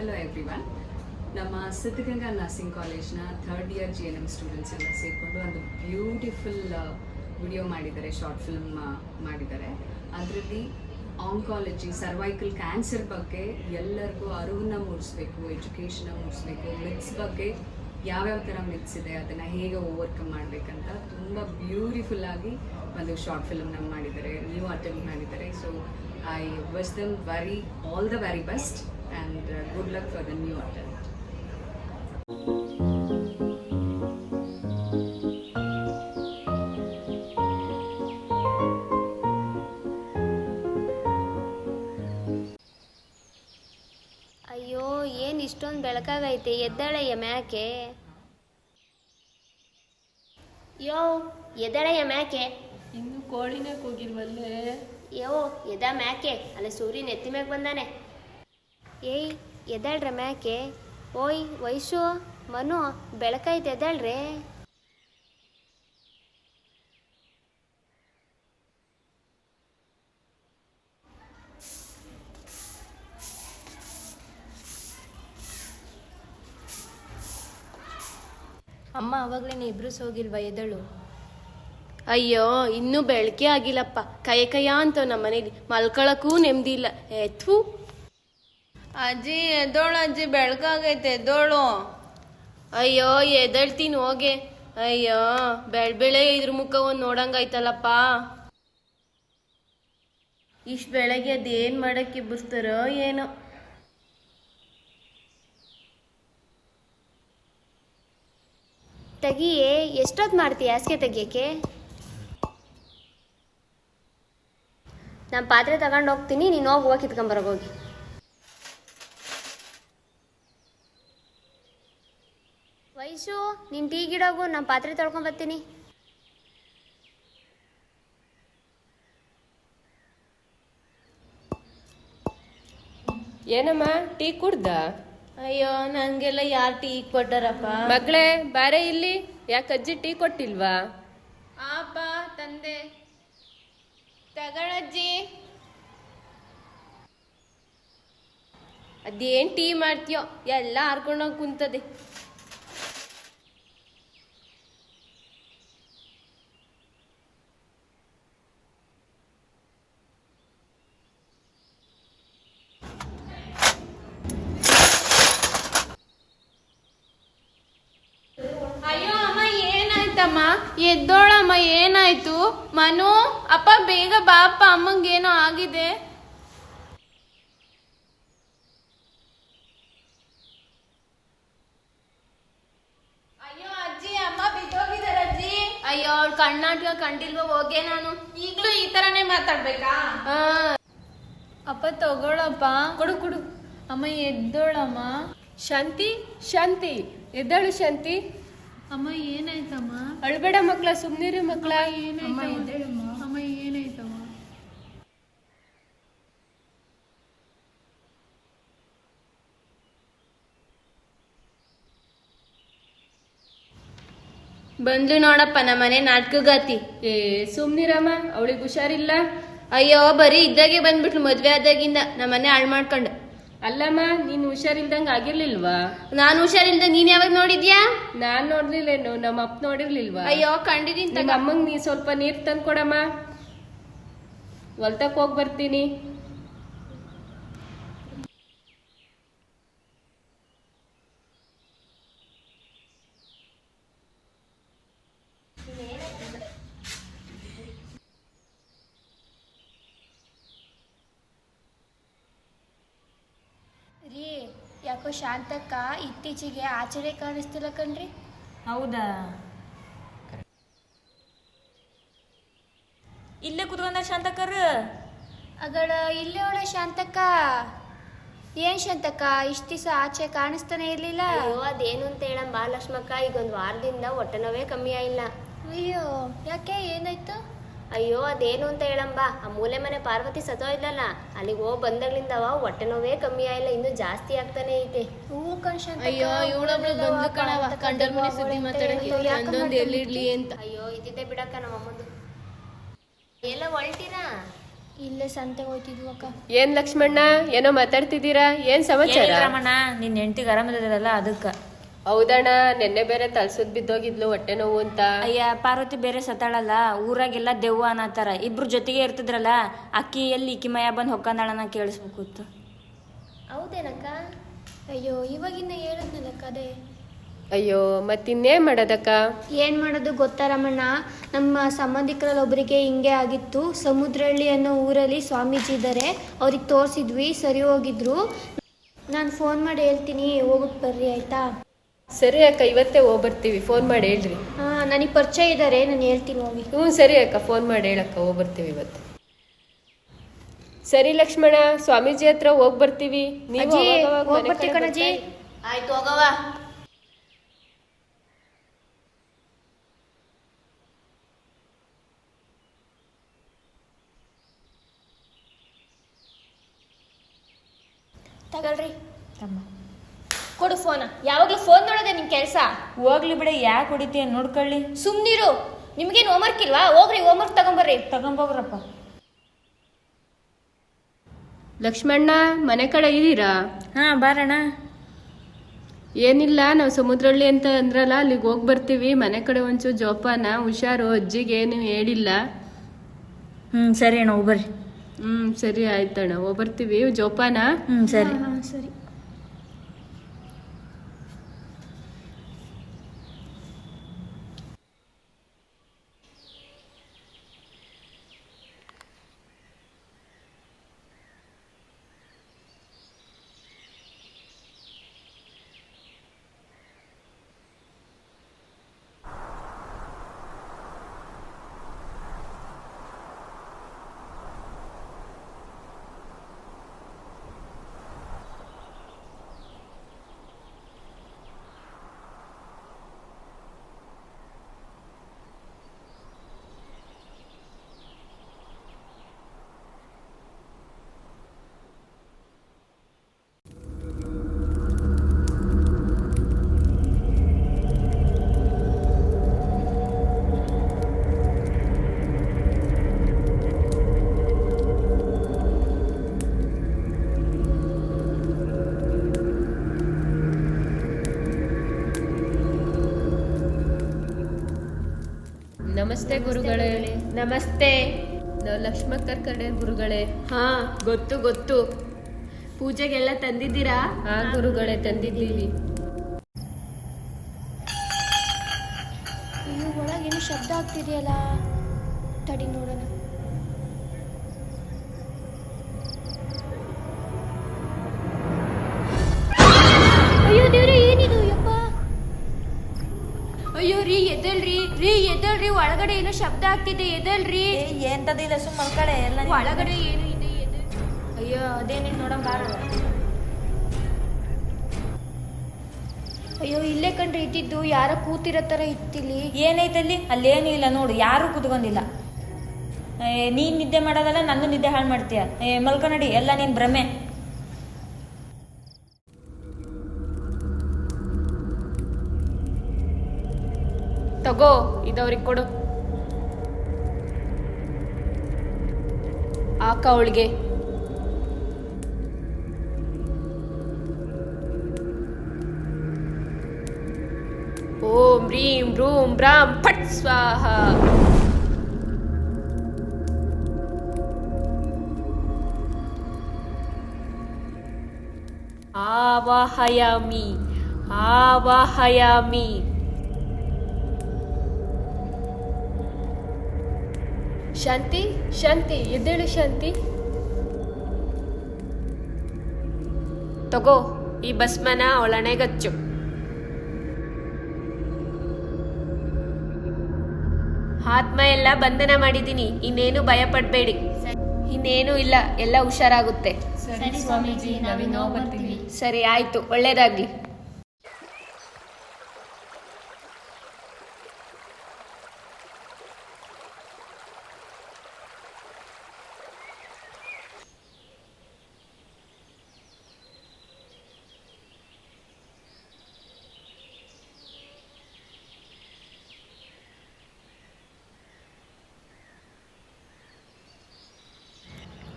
Hello everyone. ನಮ್ಮ Siddaganga nursing ಕಾಲೇಜ್ನ third year GNM students ಎಲ್ಲ ಸೇರಿಕೊಂಡು ಒಂದು ಬ್ಯೂಟಿಫುಲ್ ವಿಡಿಯೋ ಮಾಡಿದ್ದಾರೆ, ಶಾರ್ಟ್ ಫಿಲ್ಮ್ ಮಾಡಿದ್ದಾರೆ. ಅದರಲ್ಲಿ ಆಂಕಾಲಜಿ, ಸರ್ವೈಕಲ್ ಕ್ಯಾನ್ಸರ್ ಬಗ್ಗೆ ಎಲ್ಲರಿಗೂ ಅರಿವನ್ನ ಮೂಡಿಸ್ಬೇಕು, ಎಜುಕೇಷನ್ನ ಮೂಡಿಸ್ಬೇಕು, ಮಿತ್ಸ್ ಬಗ್ಗೆ ಯಾವ್ಯಾವ ಥರ ಮಿತ್ಸ್ ಇದೆ, ಅದನ್ನು ಹೇಗೆ ಓವರ್ಕಮ್ ಮಾಡಬೇಕಂತ ತುಂಬ ಬ್ಯೂಟಿಫುಲ್ಲಾಗಿ ಒಂದು ಶಾರ್ಟ್ ಫಿಲ್ಮ್ನ ಮಾಡಿದ್ದಾರೆ, ನ್ಯೂ ಅಟೆಂಪ್ಟ್ ಮಾಡಿದ್ದಾರೆ. So I wish them all the very best and good luck for the new attempt. ಅಯ್ಯೋ, ಏನು ಇಷ್ಟೊಂದು ಬೆಳಕಾಗೈತೆ, ಎದ್ದೇಳಯ್ಯ ಮ್ಯಾಕೆ. ಯೋ ಎದ್ದೇಳಯ್ಯ ಮ್ಯಾಕೆ. ಇನ್ನು ಕೋಳಿನೇ ಕೂಗಿಲ್ವಲ್ಲೇ. ಯೋ ಎದ ಮ್ಯಾಕೆ, ಅಲ್ಲ ಸೂರ್ಯನ ಎತ್ತಿ ಮ್ಯಾಕೆ ಬಂದಾನೆ. ಏಯ್ ಎದ್ದೇಳ್ರೆ ಮ್ಯಾಕೆ. ಓಯ್ ವಯಸ್ಸು ಮನು, ಬೆಳಕೈತೆ ಎದ್ದೇಳ್ರೆ. ಅಮ್ಮ ಅವಾಗಲೇ ಇಬ್ರು ಹೋಗಿಲ್ವಾ, ಎದಳು. ಅಯ್ಯೋ ಇನ್ನೂ ಬೆಳಕೆ ಆಗಿಲ್ಲಪ್ಪ, ಕೈಯ ಅಂತ ನಮ್ಮ ಮನೇಲಿ ಮಲ್ಕೊಳಕ್ಕೂ ನೆಮ್ಮದಿ ಇಲ್ಲ. ಥೂ. ಅಜ್ಜಿ ಎದ್ದೋಳು, ಅಜ್ಜಿ ಬೆಳಕಾಗೈತೆ, ಎದ್ದೋಳು. ಅಯ್ಯೋ ಎದಳ್ತೀನಿ ಹೋಗೆ. ಅಯ್ಯೋ ಬೆಳೆ ಇದ್ರ ಮುಖ ಒಂದು ನೋಡಂಗಾಯ್ತಲ್ಲಪ್ಪ. ಇಷ್ಟು ಬೆಳಗ್ಗೆ ಅದೇನು ಮಾಡಕ್ಕೆ ಬಿಡ್ತಾರೋ ಏನೋ. ತೆಗಿಯೇ, ಎಷ್ಟೊತ್ತು ಮಾಡ್ತೀಯ ಹಾಸಿಗೆ ತೆಗಿಯೋಕ್ಕೆ? ನಾನು ಪಾತ್ರೆ ತಗೊಂಡು ಹೋಗ್ತೀನಿ, ನೀನು ಹೋಗುವ ಕಿತ್ಕೊಂಬರೋಗೋಗಿ. ವಯಸ್ಸು ನೀನು ಟೀ ಗಿಡೋಗು, ನಾನು ಪಾತ್ರೆ ತೊಳ್ಕೊಂಬರ್ತೀನಿ. ಏನಮ್ಮ ಟೀ ಕುಡ್ದ? ಅಯ್ಯೋ ನಂಗೆಲ್ಲ ಯಾರು ಟೀ ಕೊಟ್ಟಾರಪ್ಪ. ಮಗಳೇ ಬಾರೆ ಇಲ್ಲಿ, ಯಾಕೆ ಅಜ್ಜಿ ಟೀ ಕೊಟ್ಟಿಲ್ವಾ? ಆಪ ತಂದೆ, ತಗಳಜ್ಜಿ. ಅದೇನ್ ಟೀ ಮಾಡ್ತೀಯೋ, ಎಲ್ಲ ಹಾರ್ಕೊಂಡೋಗಿ ಕುಂತದೆ. ಅಯ್ಯೋ ಅಮ್ಮ, ಏನಾಯ್ತಮ್ಮ? ಎದ್ದೋಳಮ್ಮ, ಏನಾಯ್ತು? ಮನು ಅಪ್ಪ ಬೇಗ ಬಾಪ, ಅಮ್ಮಂಗೇನೋ ಆಗಿದೆ. ಅಯ್ಯೋ ಅಜ್ಜಿ, ಅಮ್ಮ ಬಿದ್ದೋಗಿದಾರೆ ಅಜ್ಜಿ. ಅಯ್ಯೋ ಅವ್ಳು ಕಣ್ಣಾಟ್ಗ ಕಂಡಿಲ್ವ, ಹೋಗೆ ನಾನು. ಈಗ್ಲೂ ಈ ತರನೇ ಮಾತಾಡ್ಬೇಕಾ? ಅಪ್ಪ ತಗೊಳಪ್ಪ. ಕೊಡು ಕೊಡು. ಅಮ್ಮ ಎದ್ದೋಳಮ್ಮ. ಶಾಂತಿ ಶಾಂತಿ, ಎದ್ದಾಳು ಶಾಂತಿ. ಅಮ್ಮ ಏನಾಯ್ತಮ್ಮ? ಅಳ್ಬೇಡ ಮಕ್ಳ, ಸುಮ್ನಿರಿ ಮಕ್ಳ. ಅಮ್ಮ ಎದ್ದೇಳಮ್ಮ. ಅಮ್ಮ ಏನಾಯ್ತಮ್ಮ? ಬಂದ್ಲು ನೋಡಪ್ಪ ನಮ್ಮ ಮನೆ ನಾಟಕಗಾತಿ. ಸುಮ್ನಿರಮ್ಮ, ಅವಳಿಗೆ ಹುಷಾರಿಲ್ಲ. ಅಯ್ಯೋ ಬರೀ ಇದ್ದಾಗೆ ಬಂದ್ಬಿಟ್ಲು, ಮದ್ವೆ ಆದಾಗಿಂದ ನಮ್ಮ ಮನೆ ಹಾಳು ಮಾಡ್ಕೊಂಡು. ಅಲ್ಲಮ್ಮ, ನೀನ್ ಹುಷಾರಿಲ್ದಂಗ ಆಗಿರ್ಲಿಲ್ವಾ? ನಾನು ಹುಷಾರಿಲ್ದ ನೀನ್ ಯಾವಾಗ ನೋಡಿದ್ಯಾ? ನಾನ್ ನೋಡ್ಲಿಲ್ಲೇನು, ನಮ್ಮ ಅಪ್ಪ ನೋಡಿರ್ಲಿಲ್ವಾ? ಅಯ್ಯೋ ಕಂಡಿದೀನಿ. ನಮ್ಮ ಅಮ್ಮಂಗ್ ನೀ ಸ್ವಲ್ಪ ನೀರ್ ತಂದು ಕೊಡಮ್ಮ, ಹೊಲ್ತಕ್ ಹೋಗಿ ಬರ್ತೀನಿ. ರೀ, ಯಾಕೋ ಶಾಂತಕ್ಕ ಇತ್ತೀಚೆಗೆ ಆಚರಣೆ ಕಾಣಿಸ್ತಿಲ್ಲ ಕಣ್ರಿ. ಹೌದಾ? ಇಲ್ಲೇ ಕುತ್ಕೊಂಡ ಶಾಂತಕರ್. ಅಗಳ ಇಲ್ಲೇ ಒಳ್ಳೆ ಶಾಂತಕ್ಕ. ಏನ್ ಶಾಂತಕ್ಕ, ಇಷ್ಟ ದಿವಸ ಆಚೆ ಕಾಣಿಸ್ತಾನೆ ಇರ್ಲಿಲ್ಲ? ಅಯ್ಯೋ ಅದೇನು ಅಂತ ಹೇಳಮ್ಮ ಲಕ್ಷ್ಮಕ್ಕ, ಈಗ ಒಂದು ವಾರದಿಂದ ಹೊಟ್ಟೆ ನೋವೇ ಕಮ್ಮಿ ಆಗಿಲ್ಲ. ಅಯ್ಯೋ ಯಾಕೆ, ಏನಾಯ್ತು? ಅಯ್ಯೋ ಅದೇನು ಅಂತ ಹೇಳಂಬ, ಆ ಮೂಲೆ ಮನೆ ಪಾರ್ವತಿ ಸತ್ತೋಯ್ಲಲ್ಲ, ಅಲ್ಲಿಗೆ ಹೋಗಿ ಬಂದಾಗ್ಲಿಂದ ಹೊಟ್ಟೆ ನೋವೇ ಕಮ್ಮಿ ಆಗಿಲ್ಲ, ಇನ್ನೂ ಜಾಸ್ತಿ ಆಗ್ತಾನೆ ಐತೆ. ಹೂವು ಕಣ್ಶಾಂತ. ಅಯ್ಯೋ ಇವಳೊಬ್ಳು ಬಂದು ಕಣವ, ಕಂಡರ್ ಮನೆ ಸುದ್ದಿ ಮಾತಾಡಕ್ಕೆ ಒಂದೊಂದು ಎಲ್ಲಿಡ್ಲಿ ಅಂತ. ಅಯ್ಯೋ ಇದ್ದಿದ್ದೆ ಬಿಡಕ್ಕ ನಮ್ಮ ಅಮ್ಮಂದು. ಎಲ್ಲ ಹೊಲ್ಟಿರಾ? ಇಲ್ಲೇ ಸಂತೆಗೆ ಹೋಯ್ತಿದ್ವು ಅಕ್ಕ. ಏನ್ ಲಕ್ಷ್ಮಣ್ಣ ಏನೋ ಮಾತಾಡ್ತಿದ್ದೀರಾ, ಏನ್ ಸಮಾಚಾರ? ರಮಣ ನಿನ್ನ ಹೆಂಡತಿಗೆ ಆರಾಮದಿರಲ್ಲ ಅದಕ್ಕೆ. ಹೌದಣ್ಣ, ನೆನ್ನೆ ಬೇರೆ ತಲ್ಸುದ್ ಬಿದ್ದೋಗಿದ್ಲು, ಹೊಟ್ಟೆ ನೋವು ಅಂತ. ಅಯ್ಯ ಪಾರ್ವತಿ ಬೇರೆ ಸತ್ತಾಳಲ್ಲ, ಊರಾಗೆಲ್ಲ ದೆವ್ವ ಅನ್ನತ್ತಾರ. ಇಬ್ರು ಜೊತೆಗೆ ಇರ್ತಿದ್ರಲ್ಲ, ಅಕ್ಕಿ ಎಲ್ಲಿ ಇಕ್ಕಿ ಮಯ ಬಂದು ಹೊಕ್ಕಂದಾಳನ್ನ ಕೇಳಿಸ್ಬೇಕಿತ್ತು. ಹೌದೇನಕ್ಕ? ಅಯ್ಯೋ ಇವಾಗಿನ್ನ ಹೇಳಿದ್ನಲ್ಲಕ್ಕ ಅದೇ. ಅಯ್ಯೋ ಮತ್ತಿನ್ನೇನ್ ಮಾಡೋದಕ್ಕ? ಏನು ಮಾಡೋದು ಗೊತ್ತಾ ರಮಣ್ಣ, ನಮ್ಮ ಸಂಬಂಧಿಕರಲ್ಲಿ ಒಬ್ಬರಿಗೆ ಹಿಂಗೆ ಆಗಿತ್ತು. ಸಮುದ್ರಹಳ್ಳಿ ಅನ್ನೋ ಊರಲ್ಲಿ ಸ್ವಾಮೀಜಿ ಇದ್ದಾರೆ, ಅವ್ರಿಗೆ ತೋರಿಸಿದ್ವಿ, ಸರಿ ಹೋಗಿದ್ರು. ನಾನು ಫೋನ್ ಮಾಡಿ ಹೇಳ್ತೀನಿ, ಹೋಗ್ಬಿಟ್ಟು ಬರ್ರಿ ಆಯಿತಾ? ಸರಿ ಅಕ್ಕ, ಇವತ್ತೇ ಹೋಗ್ಬರ್ತೀವಿ, ಫೋನ್ ಮಾಡಿ ಹೇಳ್ರಿ. ಹಾಂ ನನಗೆ ಪರಿಚಯ ಇದ್ದಾರೆ, ನಾನು ಹೇಳ್ತೀನಿ ಹೋಗಿ. ಹ್ಞೂ ಸರಿ ಅಕ್ಕ, ಫೋನ್ ಮಾಡಿ ಹೇಳಕ್ಕ, ಹೋಗ್ಬರ್ತೀವಿ ಇವತ್ತು. ಸರಿ ಲಕ್ಷ್ಮಣ, ಸ್ವಾಮೀಜಿ ಹತ್ರ ಹೋಗ್ಬರ್ತೀವಿ. ನೀವು ಅಜ್ಜಿ, ಅವಾಗವಾಗ ಮನೆ ಹೋಗ್ಬರ್ತೀವಿ ಕಡೆ ಕಣಜ್ಜಿ. ಬರ್ತಾ ಆಯ್ತು ಹೋಗವ. ತಗೊಳ್ರಿ ಕೊಡು ಫೋನ. ಯಾವಾಗಲೂ ಫೋನ್ ನೋಡೋದೆ ನಿನ್ ಕೆಲಸ. ಹೋಗ್ಲಿ ಬಿಡ, ಯಾಕೆ ಹೊಡಿತೀಯ ನೋಡ್ಕೊಳ್ಳಿ. ಸುಮ್ನಿರು, ನಿಮ್ಗೇನು ಹೋಮ್ವರ್ಕ್ ಇಲ್ವಾ? ಹೋಗ್ರಿ ಹೋಮ್ವರ್ಕ್ ತಗೊಂಬರ್ರಿ. ತಗೊಂಬೋಗ್ರಪ್ಪ. ಲಕ್ಷ್ಮಣ್ಣ ಮನೆ ಕಡೆ ಇದ್ದೀರಾ? ಹಾ ಬಾರಣ್ಣ. ಏನಿಲ್ಲ, ನಾವು ಸಮುದ್ರಹಳ್ಳಿ ಅಂತ ಅಂದ್ರಲ್ಲ, ಅಲ್ಲಿಗೆ ಹೋಗಿ ಬರ್ತೀವಿ. ಮನೆ ಕಡೆ ಒಂಚೂರು ಜೋಪಾನ, ಹುಷಾರು. ಅಜ್ಜಿಗೆ ಏನು ಹೇಳಿಲ್ಲ. ಸರಿ ಅಣ್ಣ ಹೋಗ್ಬರ್ರಿ. ಸರಿ ಆಯ್ತಣ್ಣ, ಹೋಗ್ಬರ್ತೀವಿ. ಜೋಪಾನ. ಸರಿ. ಹಾಂ ಸರಿ. ನಮಸ್ತೆ ಗುರುಗಳೇ. ನಮಸ್ತೆ. ನಾವು ಲಕ್ಷ್ಮಕ್ಕರ್ ಕಡೆ ಗುರುಗಳೇ. ಹಾ ಗೊತ್ತು ಗೊತ್ತು. ಪೂಜೆಗೆಲ್ಲ ತಂದಿದ್ದೀರಾ? ಹಾ ಗುರುಗಳೇ, ತಂದಿದ್ದೀವಿ. ಅಯ್ಯೋ ಒಳಗೇನು ಶಬ್ದ ಆಗ್ತಿದೆಯಲ್ಲ, ತಡಿ ನೋಡೋಣ. ಅಯ್ಯೋ ದೇವ್ರೆ, ಏನಿದು ಯಪ್ಪ? ಅಯ್ಯೋ ರೀ ಎದ್ದೇಳ್ರಿ, ಎದ್ದೇಳ್ರಿ, ಒಳಗಡೆ ಏನೋ ಶಬ್ದ ಆಗ್ತಿದೆ, ಎದ್ದೇಳ್ರಿ. ಎಂತದಿಲ್ಲ, ಸುಮ್ಮ ಮಲ್ಕಡೆ ಎಲ್ಲ. ಒಳಗಡೆ ಏನು ಇದೆ, ಅಯ್ಯೋ ಅದೇನೇನು ನೋಡಂಗ್ ಬಾರ. ಅಯ್ಯೋ ಇಲ್ಲೇ ಕಂಡ್ರೆ ಇದ್ದಿದ್ದು, ಯಾರ ಕೂತಿರೋ ಥರ ಇತ್ತಿಲ್ಲಿ. ಏನೈತಲ್ಲಿ? ಅಲ್ಲೇನು ಇಲ್ಲ ನೋಡು, ಯಾರು ಕುತ್ಕೊಂಡಿಲ್ಲ. ನೀನ್ ನಿದ್ದೆ ಮಾಡೋದಲ್ಲ, ನನ್ನ ನಿದ್ದೆ ಹಾಳು ಮಾಡ್ತೀಯ. ಮಲ್ಕ ನಡಿ, ಎಲ್ಲ ನೀನ್ ಭ್ರಮೆ. ತಗೋ, ಇದವ್ರಿಗೆ ಕೊಡು. ಆಕ ಅವಳಿಗೆ. ಓಂ ರೀಂ ರೂಂ ಬ್ರಾಂ ಫಟ್ ಸ್ವಾಹ. ಆವಾಹಯಾಮಿ ಆವಾಹಯಾಮಿ. ಶಾಂತಿ, ಶಾಂತಿ, ಎದ್ದೇಳು ಶಾಂತಿ. ತಗೋ, ಈ ಭಸ್ಮನ ಅವಳಣೆಗಚ್ಚು. ಆತ್ಮ ಎಲ್ಲ ಬಂಧನ ಮಾಡಿದ್ದೀನಿ, ಇನ್ನೇನು ಭಯ ಪಡಬೇಡಿ. ಇನ್ನೇನು ಇಲ್ಲ, ಎಲ್ಲ ಹುಷಾರಾಗುತ್ತೆ. ಸರಿ ಸ್ವಾಮೀಜಿ, ನಾವಿನ್ನೋ ಬರ್ತೀವಿ. ಸರಿ ಆಯ್ತು, ಒಳ್ಳೇದಾಗ್ಲಿ.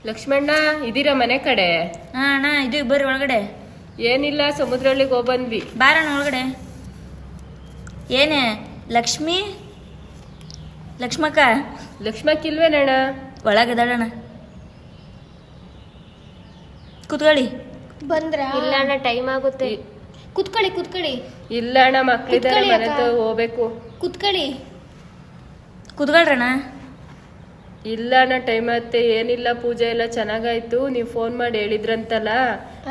ಲಕ್ಷ್ಮಣ್ಣ ಇದೀರಾ ಮನೆ ಕಡೆ? ಹಾ ಅಣ್ಣ ಇದು ಬರ್ರಿ ಒಳಗಡೆ. ಏನಿಲ್ಲ, ಸಮುದ್ರಳ್ಳಿಗೆ ಹೋಗ್ಬಂದ್ವಿ. ಬಾರಣ್ಣ ಒಳಗಡೆ. ಏನೇ ಲಕ್ಷ್ಮಿ ಲಕ್ಷ್ಮಕ್ಕ ಲಕ್ಷ್ಮಕ್ಕಿಲ್ವೇನಣ್ಣ? ಒಳಗದಾಳಣ್ಣ. ಕುತ್ಕೊಳ್ಳಿ. ಬಂದ್ರಾ? ಇಲ್ಲ ಅಣ್ಣ, ಟೈಮ್ ಆಗುತ್ತೆ. ಕುತ್ಕೊಳ್ಳಿ. ಇಲ್ಲ ಅಣ್ಣ, ಮಕ್ಳಿದ್ದಾರೆ, ಮನೆ ಹೋಗ್ಬೇಕು. ಕುತ್ಕೊಳ್ಳಿ. ಕುತ್ಕೊಳ್ರಣ್ಣ. ಇಲ್ಲ ಅಣ್ಣ, ಟೈಮ್ ಆಗುತ್ತೆ. ಏನಿಲ್ಲ, ಪೂಜೆ ಎಲ್ಲ ಚೆನ್ನಾಗಾಯ್ತು. ನೀವು ಫೋನ್ ಮಾಡಿ ಹೇಳಿದ್ರಂತಲ್ಲ,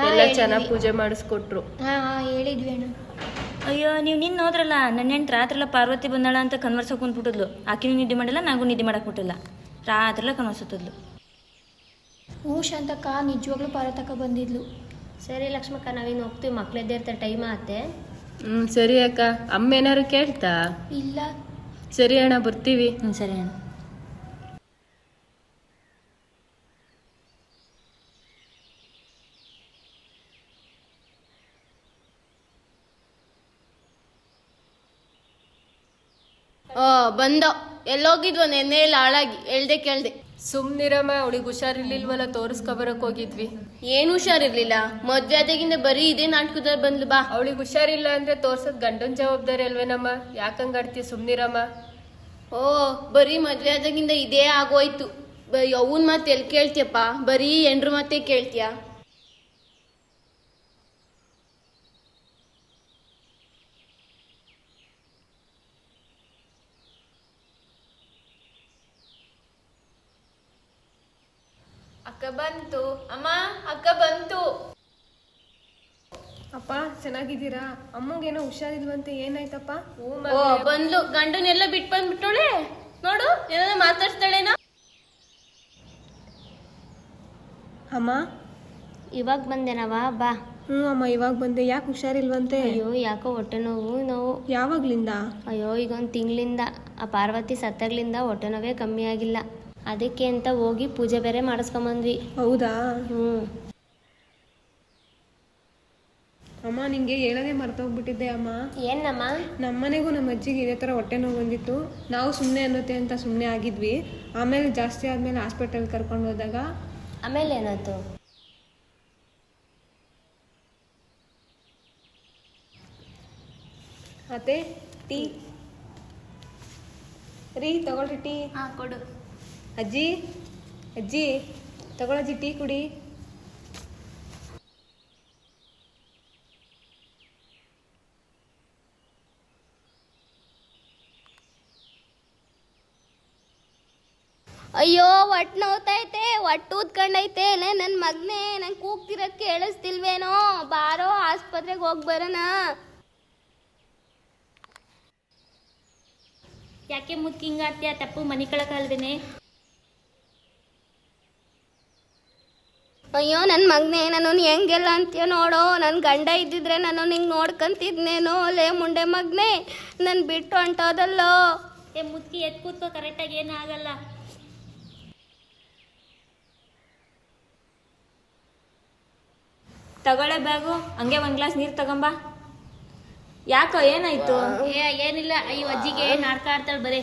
ಎಲ್ಲ ಚೆನ್ನಾಗಿ ಪೂಜೆ ಮಾಡಿಸ್ಕೊಟ್ರು. ಹಾ ಹೇಳಿದ್ವಿ ಅಣ್ಣ. ಅಯ್ಯೋ ನೀವು ನಿನ್ನ ಹೋದ್ರಲ್ಲ, ನನ್ನ ಹೆಂಡ್ರು ರಾತ್ರೆಲ್ಲ ಪಾರ್ವತಿ ಬಂದಾಳ ಅಂತ ಕನ್ವರ್ಸಕ್ಕೆ ಕುಂತ್ಬಿಟ್ಟಿದ್ಲು. ಆಕಿನೂ ನಿದ್ದೆ ಮಾಡಿಲ್ಲ, ನನಗೂ ನಿದ್ದೆ ಮಾಡಕ್ಕೆ ಬಿಟ್ಟಿಲ್ಲ. ರಾತ್ರೆಲ್ಲ ಕನ್ವರ್ಸತ್ತಿದ್ಲು. ಹ್ಞೂ ಶಾಂತಕ್ಕ, ನಿಜವಾಗ್ಲೂ ಪಾರತಕ್ಕ ಬಂದಿದ್ಲು. ಸರಿ ಲಕ್ಷ್ಮಕ್ಕ, ನಾವೇನು ಹೋಗ್ತೀವಿ, ಮಕ್ಳದ್ದೇ ಇರ್ತಾರೆ, ಟೈಮ್ ಆಗುತ್ತೆ. ಸರಿ ಅಕ್ಕ. ಅಮ್ಮ ಏನಾರು ಕೇಳ್ತಾ? ಇಲ್ಲ. ಸರಿ ಅಣ್ಣ, ಬರ್ತೀವಿ. ಸರಿ ಅಣ್ಣ. ಬಂದ. ಎಲ್ಲೋಗಿದ್ವ? ನೆನ್ನೆ ಎಲ್ಲ ಹಾಳಾಗಿ ಹೇಳ್ದೆ ಕೇಳ್ದೆ. ಸುಮ್ನಿರಮ್ಮ, ಅವಳಿಗೆ ಹುಷಾರಿರ್ಲಿಲ್ವಲ್ಲ, ತೋರಿಸ್ಕೊಬರಕ್ ಹೋಗಿದ್ವಿ. ಏನು ಹುಷಾರಿರ್ಲಿಲ್ಲ? ಮದ್ವೆ ಆದಾಗಿಂದ ಬರೀ ಇದೇ ನಾಟಕದಲ್ಲಿ ಬಂದ್ಲು ಬಾ. ಅವಳಿಗೆ ಹುಷಾರಿಲ್ಲ ಅಂದ್ರೆ ತೋರ್ಸೋದ್ ಗಂಡನ್ ಜವಾಬ್ದಾರಿ ಅಲ್ವೇನಮ್ಮ? ಯಾಕಂಗಾಡ್ತೀಯ? ಸುಮ್ನಿರಮ್ಮ. ಓ, ಬರೀ ಮದ್ವೆ ಆದಾಗಿಂದ ಇದೇ ಆಗೋಯ್ತು. ಅವನ್ ಮಾತು ಎಲ್ಲಿ ಕೇಳ್ತೀಯಪ್ಪ? ಬರೀ ಎಂಡ್ರ ಮಾತೇ ಕೇಳ್ತೀಯ. ಅಕ್ಕ ಬಂತು. ಅಮ್ಮ, ಅಕ್ಕ ಬಂತು. ಅಪ್ಪ ಚೆನ್ನಾಗಿದ್ದೀರಾ? ಅಮ್ಮಂಗೇನೋ ಹುಷಾರಿಲ್ವಂತೆ, ಏನಾಯ್ತಪ್ಪ? ಓ, ಬಂದ್ಲು. ಗಂಡನೆಲ್ಲ ಬಿಟ್ಟು ಬಂದ್ಬಿಟ್ಟೋಳೆ. ನೋಡು, ಏನಾದ್ರು ಮಾತಾಡ್ತಾಳೇನೋ. ಅಮ್ಮ. ಇವಾಗ ಬಂದೇನವ, ಬಾ. ಅಮ್ಮ, ಇವಾಗ ಬಂದೆ. ಯಾಕೆ ಹುಷಾರಿಲ್ವಂತೆ? ಅಯ್ಯೋ, ಯಾಕೋ ಹೊಟ್ಟೆ ನೋವು. ಯಾವಾಗ್ಲಿಂದ? ಅಯ್ಯೋ, ಈಗ ಒಂದು ತಿಂಗಳಿಂದ. ಆ ಪಾರ್ವತಿ ಸತ್ತಾಗ್ಲಿಂದ ಹೊಟ್ಟೆ ನೋವೇ ಕಮ್ಮಿ ಆಗಿಲ್ಲ. ಅದಕ್ಕೆ ಅಂತ ಹೋಗಿ ಪೂಜೆ ಬೇರೆ ಮಾಡಿಸ್ಕೊಂಬಂದ್ವಿ. ಹೌದಾ? ಹ್ಞೂ. ಅಮ್ಮ, ನಿಂಗೆ ಹೇಳೋದೇ ಮರ್ತೋಗ್ಬಿಟ್ಟಿದ್ದೆ ಅಮ್ಮ. ಏನಮ್ಮ? ನಮ್ಮನೆಗೂ ನಮ್ಮ ಅಜ್ಜಿಗೆ ಇದೇ ಥರ ಹೊಟ್ಟೆ ನೋವು ಬಂದಿತ್ತು. ನಾವು ಸುಮ್ಮನೆ ಅನ್ನತ್ತೆ ಅಂತ ಸುಮ್ಮನೆ ಆಗಿದ್ವಿ. ಆಮೇಲೆ ಜಾಸ್ತಿ ಆದಮೇಲೆ ಹಾಸ್ಪಿಟಲ್ ಕರ್ಕೊಂಡು ಹೋದಾಗ ಆಮೇಲೆ ಏನಾಯ್ತು? ಅತ್ತೆ, ಟೀ ರೀ, ತಗೊಳ್ರಿ ಟೀ. ಹಾಂ, ಕೊಡು. ಅಜ್ಜಿ ತಗೊಳಜ್ಜಿ, ಟೀ ಕುಡಿ. ಅಯ್ಯೋ, ಹೊಟ್ಟೆ ನೋವ್ತೈತೆ, ಹೊಟ್ಟೆ ಊದ್ಕೊಂಡೈತೆ. ನನ್ನ ಮಗನೇ, ನಂಗೆ ಕೂಗ್ತಿರೋದು ಕೇಳಿಸ್ತಿಲ್ವೇನೋ? ಬಾರೋ, ಆಸ್ಪತ್ರೆಗೆ ಹೋಗಿ ಬರೋಣ. ಯಾಕೆ ಮುದ್ಕಿಂಗಾಡ್ತೀಯ? ತಪ್ಪು ಮನೆ ಕಳಕಲ್ದೇನೆ. ಅಯ್ಯೋ, ನನ್ನ ಮಗನೇ, ನನ್ನನ್ನು ಹೆಂಗೆಲ್ಲ ಅಂತೀಯ ನೋಡೋ. ನನ್ನ ಗಂಡ ಇದ್ದಿದ್ರೆ ನಾನು ನಿಂಗೆ ನೋಡ್ಕೊಂತಿದ್ನೇನೋ. ಲೇ ಮುಂಡೆ ಮಗನೇ, ನನ್ನ ಬಿಟ್ಟು ಹೊಂಟೋದಲ್ಲೋ. ಮುದ್ಕಿ ಎತ್ ಕೂತ್ಕೋ, ಕರೆಕ್ಟಾಗಿ ಏನಾಗಲ್ಲ. ತಗೊಳ್ಳೆ ಬ್ಯಾಗು. ಹಂಗೆ ಒಂದು ಗ್ಲಾಸ್ ನೀರು ತಗೊಂಬಾ. ಯಾಕೋ, ಏನಾಯ್ತು? ಏನಿಲ್ಲ, ಈ ಅಜ್ಜಿಗೆ ನಾಟಕ ಆಡ್ತಾಳೆ ಬರೇ.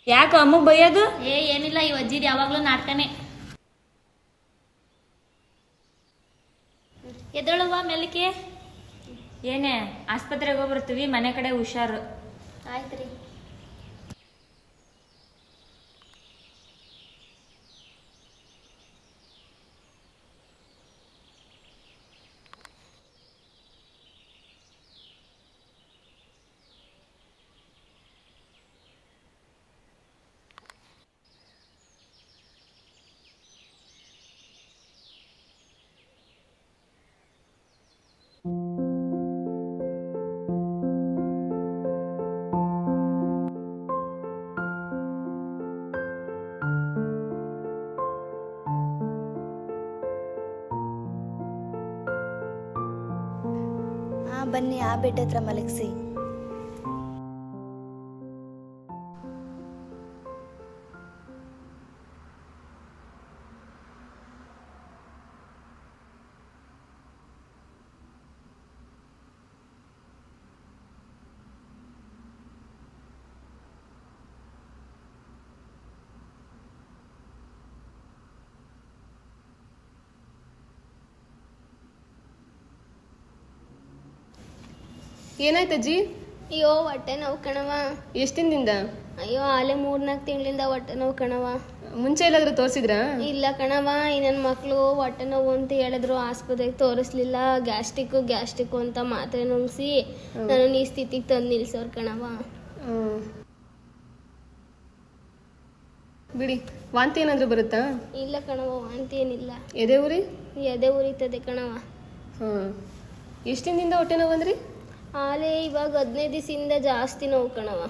ಯಾಕೋ ಅಮ್ಮಗೆ ಬೈಯೋದು? ಏನಿಲ್ಲ, ಈ ಅಜ್ಜಿದು ಯಾವಾಗಲೂ ನಾಟಕನೇ. ಎದಳುವ ಮೆಲ್ಲಕ್ಕೆ. ಏನೇ, ಆಸ್ಪತ್ರೆಗೆ ಹೋಗ್ಬರ್ತೀವಿ, ಮನೆ ಕಡೆ ಹುಷಾರು. ಆಯ್ತು ರೀ. ಬನ್ನಿ, ಆ ಬೆಡ್ ಹತ್ರ ಮಲಗಿಸಿ. ಏನಾಯ್ತು ಅಜ್ಜಿ? ಅಯ್ಯೋ ಹೊಟ್ಟೆ ನೋವು ಕಣವ. ಎಷ್ಟು ದಿನದಿಂದ? ಅಯ್ಯೋ ಆಲೆ 3-4 ತಿಂಗಳಿಂದ ಹೊಟ್ಟೆ ನೋವು ಕಣವ. ಮುಂಚೆ ಎಲ್ಲಾದ್ರೂ ತೋರಿಸಿದ್ರಾ? ಇಲ್ಲ ಕಣವ, ನನ್ನ ಮಕ್ಕಳು ಹೊಟ್ಟೆ ನೋವು ಅಂತ ಹೇಳಿದ್ರು, ಆಸ್ಪತ್ರೆಗೆ ತೋರಿಸ್ಲಿಲ್ಲ. ಗ್ಯಾಸ್ಟ್ರಿಕ್ಕು ಅಂತ ಮಾತ್ರೆ ನುಂಗಿಸಿ ನಾನು ಈ ಸ್ಥಿತಿಗೆ ತಂದು ನಿಲ್ಸೋರು ಕಣವ. ಬಿಡಿ, ವಾಂತಿ ಏನಾದರೂ ಬರುತ್ತಾ? ಇಲ್ಲ ಕಣವ, ವಾಂತಿ ಏನಿಲ್ಲ. ಎದೆ ಉರಿ? ಎದೆ ಉರಿತದೆ ಕಣವ. ಹಾಂ. ಎಷ್ಟು ದಿನದಿಂದ ಹೊಟ್ಟೆ ನೋವು ಅಂದ್ರಿ? ಆಲೆ ಇವಾಗ 15 ದಿವಸದಿಂದ ಜಾಸ್ತಿ ನೋವು ಕಣವ.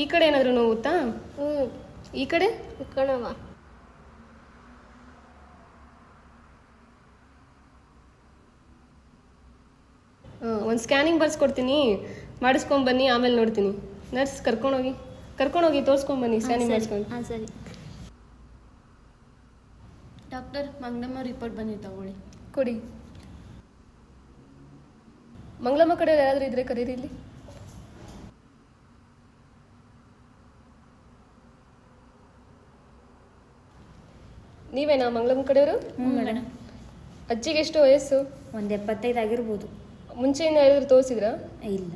ಈ ಕಡೆ ಏನಾದರೂ ನೋವುತ್ತಾ? ಹ್ಞೂ ಈ ಕಡೆ ಕಣವ. ಒಂದು ಸ್ಕ್ಯಾನಿಂಗ್ ಬರ್ಸ್ಕೊಡ್ತೀನಿ, ಮಾಡಿಸ್ಕೊಂಬನ್ನಿ, ಆಮೇಲೆ ನೋಡ್ತೀನಿ. ನರ್ಸ್ ಕರ್ಕೊಂಡೋಗಿ ತೋರಿಸ್ಕೊಂಬನ್ನಿ, ಸ್ಕ್ಯಾನಿಂಗ್ ಮಾಡಿಸ್ಕೊಂಡು. ಹಾಂ ಸರಿ. ಡಾಕ್ಟರ್, ಮಂಗಳಮ್ಮ ರಿಪೋರ್ಟ್ ಬನ್ನಿ, ತಗೊಳ್ಳಿ. ಕೊಡಿ. ಮಂಗಳಮ್ಮ ಕಡೆ ಯಾರಾದರೂ ಇದ್ರೆ ಕರೀರಿ ಇಲ್ಲಿ. ನೀವೇನಾ ಮಂಗಳಮ್ಮ ಕಡೆಯವರು? ಹ್ಞೂ ಮೇಡಮ್. ಅಜ್ಜಿಗೆ ಎಷ್ಟು ವಯಸ್ಸು? ಒಂದು 75 ಆಗಿರ್ಬೋದು. ಮುಂಚೆಯಿಂದ ಯಾರಾದರೂ ತೋರಿಸಿದ್ರಾ? ಇಲ್ಲ,